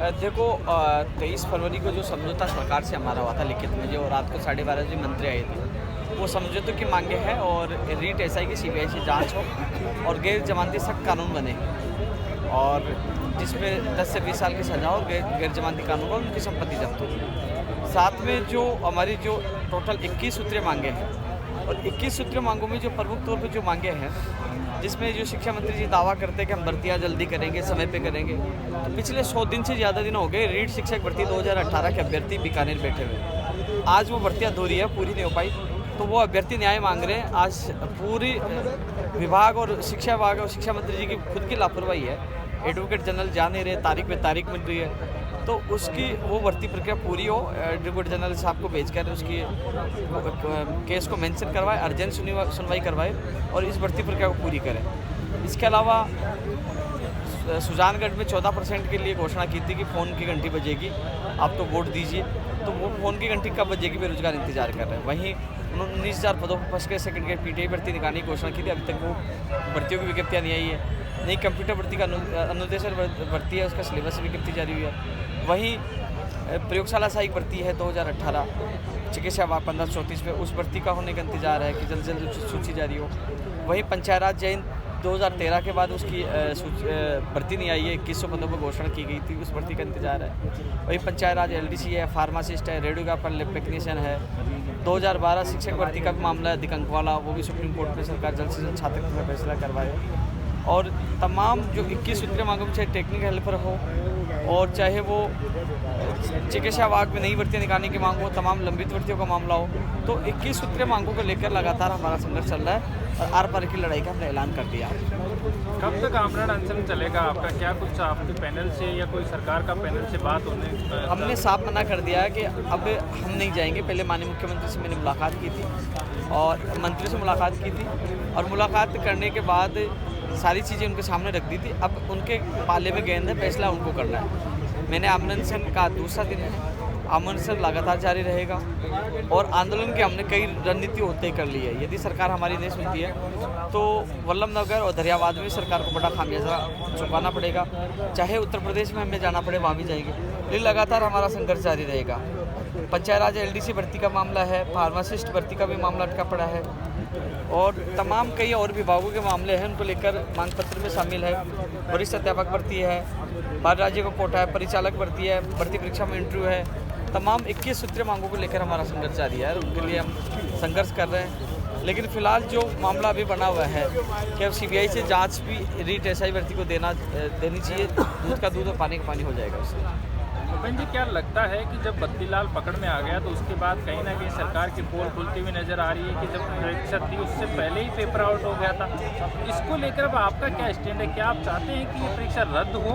देखो 23 फरवरी को जो समझौता सरकार से हमारा हुआ था लिखित में, जो रात को 12:30 बजे मंत्री आए थे, वो समझौते की मांगे हैं और रीट एसआई की सीबीआई से जांच हो और गैर जमानती सख्त कानून बने और जिसमें 10 से 20 साल की सजा और गैर जमानती कानून और उनकी संपत्ति जब्त हो। साथ में जो हमारी जो टोटल 21 सूत्रीय मांगे हैं और 21 सूत्रीय मांगों में जो प्रमुख तौर पर जो मांगे हैं, जिसमें जो शिक्षा मंत्री जी दावा करते हैं कि हम भर्तियाँ जल्दी करेंगे, समय पे करेंगे, तो पिछले 100 दिन से ज़्यादा दिन हो गए रीट शिक्षक भर्ती 2018 के अभ्यर्थी बीकानेर बैठे हुए। आज वो भर्तियाँ अधूरी है, पूरी नहीं हो पाई, तो वो अभ्यर्थी न्याय मांग रहे हैं। आज पूरी विभाग और शिक्षा विभाग और शिक्षा मंत्री जी की खुद की लापरवाही है। एडवोकेट जनरल जा नहीं रहे, तारीख पे तारीख मिल रही है, तो उसकी वो भर्ती प्रक्रिया पूरी हो, एडवोकेट जनरल साहब को भेजकर उसकी केस को मेंशन करवाए, अर्जेंट सुनवाई करवाए और इस भर्ती प्रक्रिया को पूरी करें। इसके अलावा सुजानगढ़ में 14% के लिए घोषणा की थी कि फ़ोन की घंटी बजेगी, आप तो वोट दीजिए, तो वो फ़ोन की घंटी कब बजेगी बेरोजगार इंतजार कर रहे हैं। वहीं 19,000 पदों पर फंस के सेकंड ग्रेड पीटीआई भर्ती निकालने की घोषणा की थी, अभी तक वो भर्तियों की विज्ञप्तियाँ नहीं आई है। नई कंप्यूटर भर्ती का अनुदेशन भर्ती है, उसका सिलेबस विज्ञप्ति जारी हुई है। वहीं प्रयोगशाला सहायक भर्ती है 2018 चिकित्सा विभाग 1534 पे, उस भर्ती का होने का इंतजार है कि जल्द से जल्द सूची जारी हो। वहीं पंचायत राज जैन 2013 के बाद उसकी भर्ती नहीं आई है, 2100 पदों पर घोषणा की गई थी, उस भर्ती का इंतजार है। वहीं पंचायत राज एलडीसी है, फार्मासिस्ट है, रेडियोग्राफर, लैब टेक्नीशियन है। 2012 शिक्षक भर्ती का भी मामला है अधिकंक वाला, वो भी सुप्रीम कोर्ट में सरकार जल्द से जल्द छात्रवृत्ति का फैसला करवाए। और तमाम जो 21 सूत्रीय मांगों में, चाहे टेक्निकल हेल्पर हो और चाहे वो चिकित्सा विभाग में नई भर्तियाँ निकालने की मांग हो, तमाम लंबित भर्तियों का मामला हो, तो 21 सूत्रीय मांगों को लेकर लगातार हमारा संघर्ष चल रहा है और आर पार की लड़ाई का हमने ऐलान कर दिया। कब तक आमरण अनशन चलेगा आपका? क्या कुछ आपके पैनल से या कोई सरकार का पैनल से बात होने? हमने साफ मना कर दिया है कि अब हम नहीं जाएंगे। पहले माननीय मुख्यमंत्री से मैंने मुलाकात की थी और मंत्री से मुलाकात की थी और मुलाकात करने के बाद सारी चीज़ें उनके सामने रख दी थी। अब उनके पाले में गेंद है, फैसला उनको करना है। मैंने आमरण अनशन का दूसरा दिन है, आमरण अनशन लगातार जारी रहेगा और आंदोलन की हमने कई रणनीति होते कर ली है। यदि सरकार हमारी नहीं सुनती है तो वल्लभनगर और दरियाबाद में सरकार को बड़ा खामियाजा चुकाना पड़ेगा, चाहे उत्तर प्रदेश में हमें जाना पड़े वहाँ भी जाएंगे, लेकिन लगातार हमारा संघर्ष जारी रहेगा। पंचायत राज एलडीसी भर्ती का मामला है, फार्मासिस्ट भर्ती का भी मामला अटका पड़ा है और तमाम कई और विभागों के मामले हैं, उनको लेकर मांग पत्र में शामिल है। वरिष्ठ अध्यापक भर्ती है, बाहर राज्य का कोटा है, परिचालक भर्ती है, भर्ती परीक्षा में इंटरव्यू है, तमाम 21 सूत्रीय मांगों को लेकर हमारा संघर्ष जारी है। उनके लिए हम संघर्ष कर रहे हैं, लेकिन फिलहाल जो मामला अभी बना हुआ है कि अब सीबीआई से जांच भी रीट एसआई भर्ती को देनी चाहिए, दूध का दूध और पानी का पानी हो जाएगा उससे। भूपेन जी, क्या लगता है कि जब बत्तीलाल पकड़ में आ गया तो उसके बाद कहीं ना कहीं सरकार की पोल खुलती हुई नजर आ रही है कि जब परीक्षा थी उससे पहले ही पेपर आउट हो गया था? इसको लेकर अब आपका क्या स्टैंड है? क्या आप चाहते हैं कि ये परीक्षा रद्द हो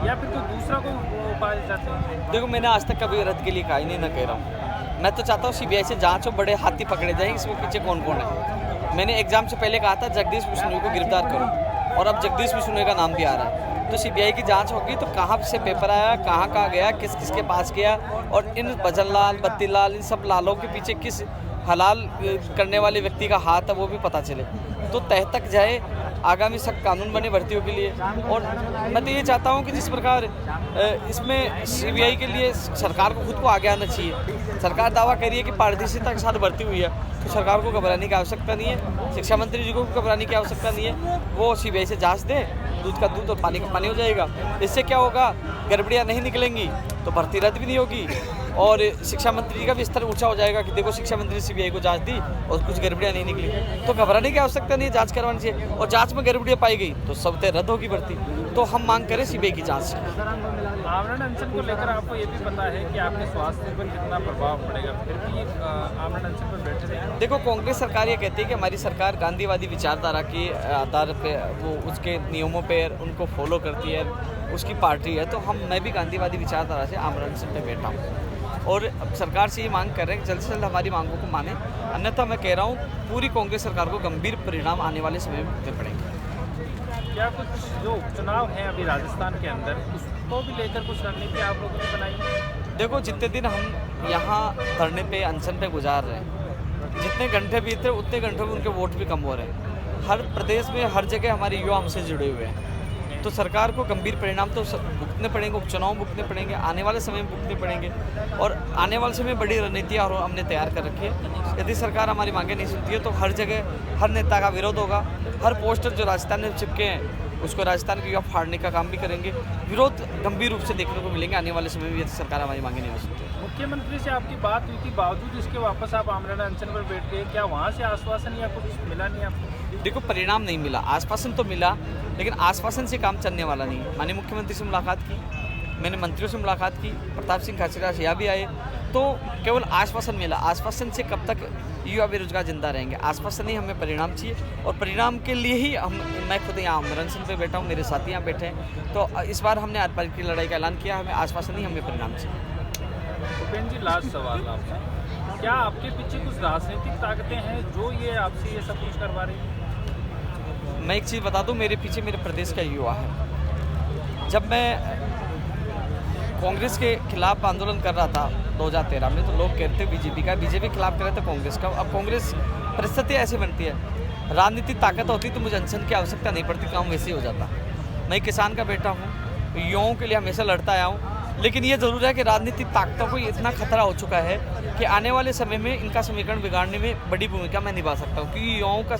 या फिर कोई दूसरा कोई उपाय चाहते हैं? देखो, मैंने आज तक कभी रद्द के लिए कहा ही नहीं, ना कह रहा हूँ। मैं तो चाहता हूँ सीबीआई से जांच हो, बड़े हाथी पकड़े जाएँ, इसमें पीछे कौन कौन है। मैंने एग्जाम से पहले कहा था जगदीश बिश्नोई को गिरफ्तार करो और अब जगदीश बिश्नोई का नाम भी आ रहा है। तो सीबीआई की जांच होगी तो कहाँ से पेपर आया, कहाँ गया, किस किस के पास गया और इन भजनलाल, बत्तीलाल, इन सब लालों के पीछे किस हलाल करने वाले व्यक्ति का हाथ है वो भी पता चले, तो तह तक जाए, आगामी सख्त कानून बने भर्तियों के लिए। और मैं तो ये चाहता हूँ कि जिस प्रकार इसमें सीबीआई के लिए सरकार को खुद को आगे आना चाहिए। सरकार दावा करिए कि पारदर्शिता के साथ भर्ती हुई है, तो सरकार को घबराने की आवश्यकता नहीं है, शिक्षा मंत्री जी को भी घबराने की आवश्यकता नहीं है। वो सीबीआई से जांच दे, दूध का दूध और पानी का पानी हो जाएगा। इससे क्या होगा, गड़बड़ियाँ नहीं निकलेंगी तो भर्ती रद्द भी नहीं होगी और शिक्षा मंत्री का भी स्तर ऊंचा हो जाएगा कि देखो शिक्षा मंत्री सीबीआई को जांच दी और कुछ गड़बड़ियाँ नहीं निकली, तो घबराने की आवश्यकता नहीं है, जांच करवानी चाहिए। और जांच में गड़बड़ियाँ पाई गई तो सब तय रद्द होगी भर्ती। तो हम मांग करें सीबीआई की जांच। आमरण अनशन को लेकर आपको ये भी पता है कि आपके स्वास्थ्य पर कितना प्रभाव पड़ेगा, फिर भी आमरण अनशन पर बैठे रहे? देखो, कांग्रेस सरकार ये कहती है कि हमारी सरकार गांधीवादी विचारधारा के आधार पे, वो उसके नियमों पर उनको फॉलो करती है, उसकी पार्टी है, तो मैं भी गांधीवादी विचारधारा से आमरण अनशन पर बैठा हूँ और अब सरकार से ये मांग कर रहे हैं कि जल्द से जल्द हमारी मांगों को माने, अन्यथा मैं कह रहा हूँ पूरी कांग्रेस सरकार को गंभीर परिणाम आने वाले समय में भुगतने पड़ेंगे। क्या कुछ जो उपचुनाव हैं अभी राजस्थान के अंदर, उसको भी लेकर कुछ रणनीति आप लोगों ने बनाई है? देखो, जितने दिन हम यहाँ धरने पे, अनशन पे गुजार रहे हैं, जितने घंटे बीत रहे उतने घंटों में उनके वोट भी कम हो रहे हैं। हर प्रदेश में हर जगह हमारे युवा हमसे जुड़े हुए हैं तो सरकार को गंभीर परिणाम तो भुगतने पड़ेंगे, उपचुनाव भुगतने पड़ेंगे, आने वाले समय में भुगतने पड़ेंगे। और आने वाले समय में बड़ी रणनीतियाँ और हमने तैयार कर रखी है। यदि सरकार हमारी मांगें नहीं सुनती है तो हर जगह हर नेता का विरोध होगा। हर पोस्टर जो राजस्थान में चिपके हैं उसको राजस्थान के युवा फाड़ने का काम भी करेंगे। विरोध गंभीर रूप से देखने को मिलेंगे आने वाले समय में यदि सरकार हमारी मांगें नहीं सुनती है। मुख्यमंत्री से आपकी बात हुई थी, बावजूद इसके वापस आप आमरण अनशन पर बैठ गए, क्या वहाँ से आश्वासन या कुछ मिला नहीं आपको? देखो, परिणाम नहीं मिला, आश्वासन तो मिला, लेकिन आश्वासन से काम चलने वाला नहीं है। माननीय मुख्यमंत्री से मुलाकात की, मैंने मंत्रियों से मुलाकात की, प्रताप सिंह खाचरियावास यहाँ भी आए, तो केवल आश्वासन मिला। आश्वासन से कब तक युवा बेरोजगार जिंदा रहेंगे? आश्वासन ही हमें परिणाम चाहिए, और परिणाम के लिए ही मैं खुद यहाँ अनशन पे बैठा हूँ, मेरे साथी यहाँ बैठे हैं। तो इस बार हमने आर पार की लड़ाई का ऐलान किया, हमें आश्वासन ही हमें परिणाम चाहिए। भूपेंद्र जी, लास्ट सवाल आपसे, क्या आपके पीछे कुछ राजनीतिक ताकतें हैं जो ये आपसे ये सब कुछ करवा रही हैं? मैं एक चीज़ बता दूं, मेरे पीछे मेरे प्रदेश का युवा है। जब मैं कांग्रेस के खिलाफ आंदोलन कर रहा था 2013 में, तो लोग कहते बीजेपी का, बीजेपी खिलाफ कर रहे थे कांग्रेस का। अब कांग्रेस परिस्थिति ऐसी बनती है, राजनीतिक ताकत होती तो मुझे अनशन की आवश्यकता नहीं पड़ती, काम वैसे ही हो जाता। मैं किसान का बेटा हूँ, युवाओं के लिए हमेशा लड़ता आया हूँ, लेकिन ये ज़रूर है कि राजनीतिक ताकतों को इतना खतरा हो चुका है कि आने वाले समय में इनका समीकरण बिगाड़ने में बड़ी भूमिका मैं निभा सकता हूँ, क्योंकि युवाओं का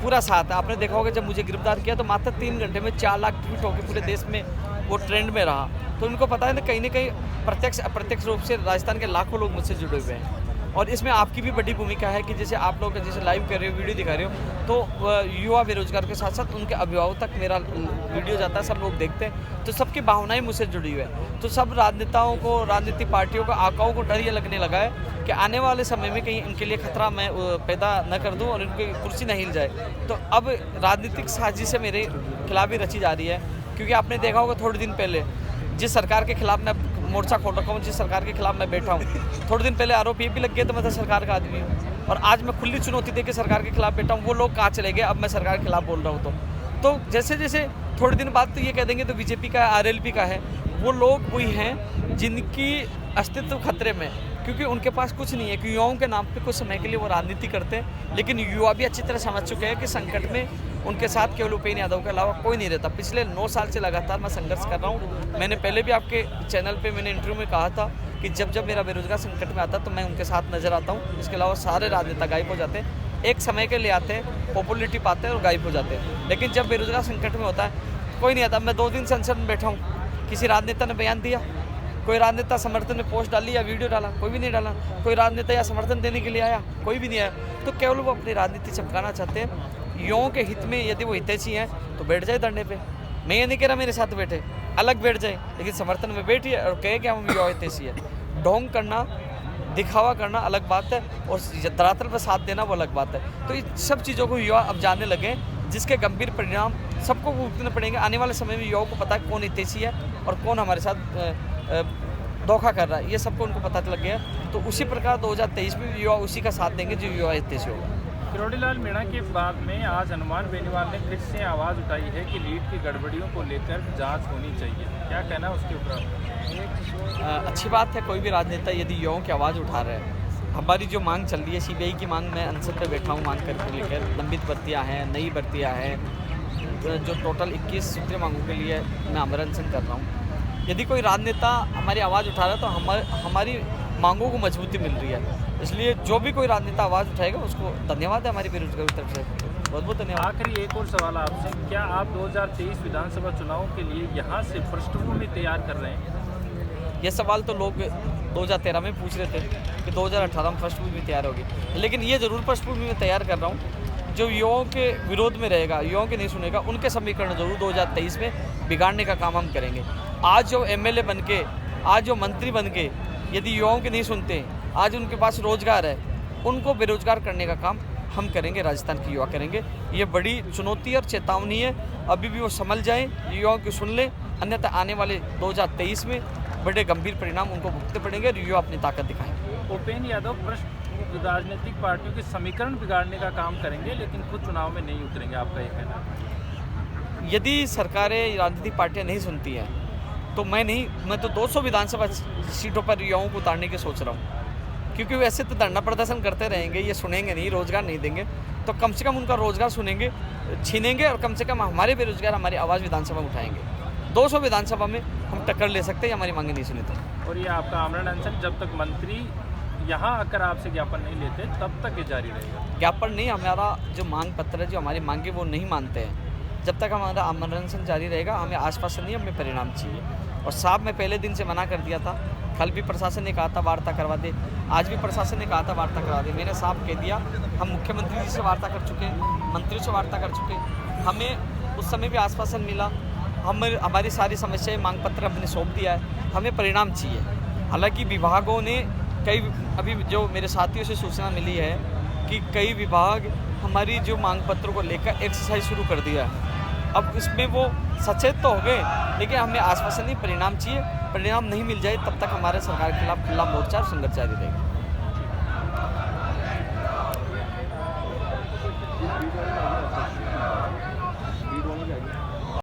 पूरा साथ है। आपने देखा होगा, जब मुझे गिरफ्तार किया तो मात्र 3 घंटे में 4 लाख ट्वीट होकर पूरे देश में वो ट्रेंड में रहा। तो उनको पता है ना, कहीं ना कहीं प्रत्यक्ष अप्रत्यक्ष रूप से राजस्थान के लाखों लोग मुझसे जुड़े हुए हैं। और इसमें आपकी भी बड़ी भूमिका है कि जैसे आप लोग जैसे लाइव कर रहे हो, वीडियो दिखा रहे हो, तो युवा बेरोजगार के साथ साथ उनके अभिभावक तक मेरा वीडियो जाता है, सब लोग देखते हैं, तो सबकी भावनाएं मुझसे जुड़ी हुई है। तो सब राजनेताओं को, राजनीतिक पार्टियों को, आकाओं को डर ये लगने लगा है कि आने वाले समय में कहीं इनके लिए खतरा मैं पैदा न कर दूं और इनकी कुर्सी न हिल जाए। तो अब राजनीतिक साजिशें मेरे खिलाफ ही रची जा रही है, क्योंकि आपने देखा होगा थोड़े दिन पहले जिस सरकार के खिलाफ मैं मोर्चा खोल रखा हूँ, जिस सरकार के खिलाफ मैं बैठा हूँ, थोड़े दिन पहले आरोप ये भी लग गया तो मैं तो सरकार का आदमी हूँ, और आज मैं खुली चुनौती दे के सरकार के खिलाफ बैठा हूँ। वो लोग कहाँ चले गए अब मैं सरकार के खिलाफ बोल रहा हूँ? तो जैसे जैसे थोड़े दिन बाद तो ये कह देंगे तो बीजेपी का है, आरएलपी का है। वो लोग वही हैं जिनकी अस्तित्व खतरे में, क्योंकि उनके पास कुछ नहीं है, कि युवाओं के नाम पे कुछ समय के लिए वो राजनीति करते हैं, लेकिन युवा भी अच्छी तरह समझ चुके हैं कि संकट में उनके साथ केवल उपेन्द्र यादव के अलावा कोई नहीं रहता। पिछले 9 साल से लगातार मैं संघर्ष कर रहा हूँ। मैंने पहले भी आपके चैनल पे मैंने इंटरव्यू में कहा था कि जब जब मेरा बेरोजगार संकट में आता तो मैं उनके साथ नजर आता हूँ। इसके अलावा सारे राजनेता गायब हो जाते हैं, एक समय के लिए आते हैं, पॉपुलरिटी पाते हैं और गायब हो जाते हैं। लेकिन जब बेरोजगार संकट में होता है कोई नहीं आता। मैं 2 दिन संसद में बैठा हूँ, किसी राजनेता ने बयान दिया? कोई राजनेता समर्थन में पोस्ट डाली या वीडियो डाला? कोई भी नहीं डाला। कोई राजनेता या समर्थन देने के लिए आया? कोई भी नहीं आया। तो केवल वो अपनी राजनीति चमकाना चाहते हैं। युवाओं के हित में यदि वो हितैषी हैं तो बैठ जाए धरने पे। मैं ये नहीं कह रहा मेरे साथ बैठे, अलग बैठ जाए, लेकिन समर्थन में बैठिए और कहे कि हम युवा हितैषी है। ढोंग करना, दिखावा करना अलग बात है, और धरातल पर साथ देना वो अलग बात है। तो इन सब चीज़ों को युवा अब जानने लगे, जिसके गंभीर परिणाम सबको भुगतने पड़ेंगे। आने वाले समय में युवाओं को पता है कौन हितैषी है और कौन हमारे साथ धोखा कर रहा है, ये सबको उनको पता लग गया। तो उसी प्रकार 2023 में युवा उसी का साथ देंगे जो युवा हितैषी होगा। किरोड़ीलाल मीणा के बाद में आज हनुमान बेनीवाल ने फिर से आवाज़ उठाई है कि लीड की गड़बड़ियों को लेकर जांच होनी चाहिए, क्या कहना है उसके ऊपर? अच्छी बात है, कोई भी राजनेता यदि युवाओं की आवाज़ उठा रहे हैं। हमारी जो मांग चल रही है, सीबीआई की मांग, मैं अनशन पे बैठा हूँ मांग करके लेकर। लंबित भर्तियाँ हैं, नई भर्तियाँ हैं, जो टोटल 21 सूत्रीय मांगों के लिए मैं आमरण अनशन कर रहा हूँ। यदि कोई राजनेता हमारी आवाज़ उठा रहा है तो हमारी मांगों को मजबूती मिल रही है। इसलिए जो भी कोई राजनेता आवाज़ उठाएगा उसको धन्यवाद है हमारी बेरोजगारी की तरफ से, बहुत बहुत धन्यवाद। आखिरी एक और सवाल आपसे, क्या आप 2023 विधानसभा चुनाव के लिए यहाँ से पृष्ठभूमि तैयार कर रहे हैं? ये सवाल तो लोग 2013 में पूछ रहे थे कि 2018 में पृष्ठभूमि तैयार होगी, लेकिन ये ज़रूर पृष्ठभूमि में तैयार कर रहा हूँ। जो युवाओं के विरोध में रहेगा, युवाओं के नहीं सुनेगा, उनके समीकरण जरूर 2023 में बिगाड़ने का काम हम करेंगे। आज जो एमएलए बन के, आज जो मंत्री बन के यदि युवाओं के नहीं सुनते, आज उनके पास रोजगार है, उनको बेरोजगार करने का काम हम करेंगे, राजस्थान के युवा करेंगे। ये बड़ी चुनौती और चेतावनी है, अभी भी वो संभल जाएं, युवाओं की सुन लें, अन्यथा आने वाले 2023 में बड़े गंभीर परिणाम उनको भुगतने पड़ेंगे और युवा अपनी ताकत दिखाएंगे। उपेन्द्र यादव राजनीतिक पार्टियों के समीकरण बिगाड़ने का काम करेंगे, लेकिन खुद चुनाव में नहीं उतरेंगे, आपका ये कहना है? यदि सरकारें, राजनीतिक पार्टियाँ नहीं सुनती हैं तो मैं तो 200 विधानसभा सीटों पर युवाओं को उतारने की सोच रहा हूँ, क्योंकि वैसे तो धरना प्रदर्शन करते रहेंगे, ये सुनेंगे नहीं, रोजगार नहीं देंगे। तो कम से कम उनका रोजगार सुनेंगे, छीनेंगे और कम से कम हमारे बेरोजगार हमारी आवाज़ विधानसभा में उठाएंगे। 200 विधानसभा में हम टक्कर ले सकते हैं, हमारी मांगे नहीं सुनी तो। और ये आपका आमरण अनशन जब तक मंत्री यहाँ आकर आपसे ज्ञापन नहीं लेते तब तक ये जारी रहेगा? ज्ञापन नहीं, हमारा जो मांग पत्र है, जो हमारी मांगे वो नहीं मानते हैं, जब तक हमारा आमरण अनशन जारी रहेगा। हमें आश्वासन नहीं, हमें परिणाम चाहिए। और साहब मैं पहले दिन से मना कर दिया था, कल भी प्रशासन ने कहा था वार्ता करवा दे, आज भी प्रशासन ने कहा था वार्ता करवा दे। मैंने साफ कह दिया, हम मुख्यमंत्री जी से वार्ता कर चुके हैं, मंत्रियों से वार्ता कर चुके हैं, हमें उस समय भी आश्वासन मिला, हमारी सारी समस्याएं मांग पत्र हमने सौंप दिया है, हमें परिणाम चाहिए। हालांकि विभागों ने कई, अभी जो मेरे साथियों से सूचना मिली है कि कई विभाग हमारी जो मांग पत्रों को लेकर एक्सरसाइज शुरू कर दिया है। अब इसमें वो सचेत तो हो गए, लेकिन हमें आश्वासन नहीं, परिणाम चाहिए। परिणाम नहीं मिल जाए तब तक हमारे सरकार के खिलाफ खुला मोर्चा और संघर्ष जारी रहेगा।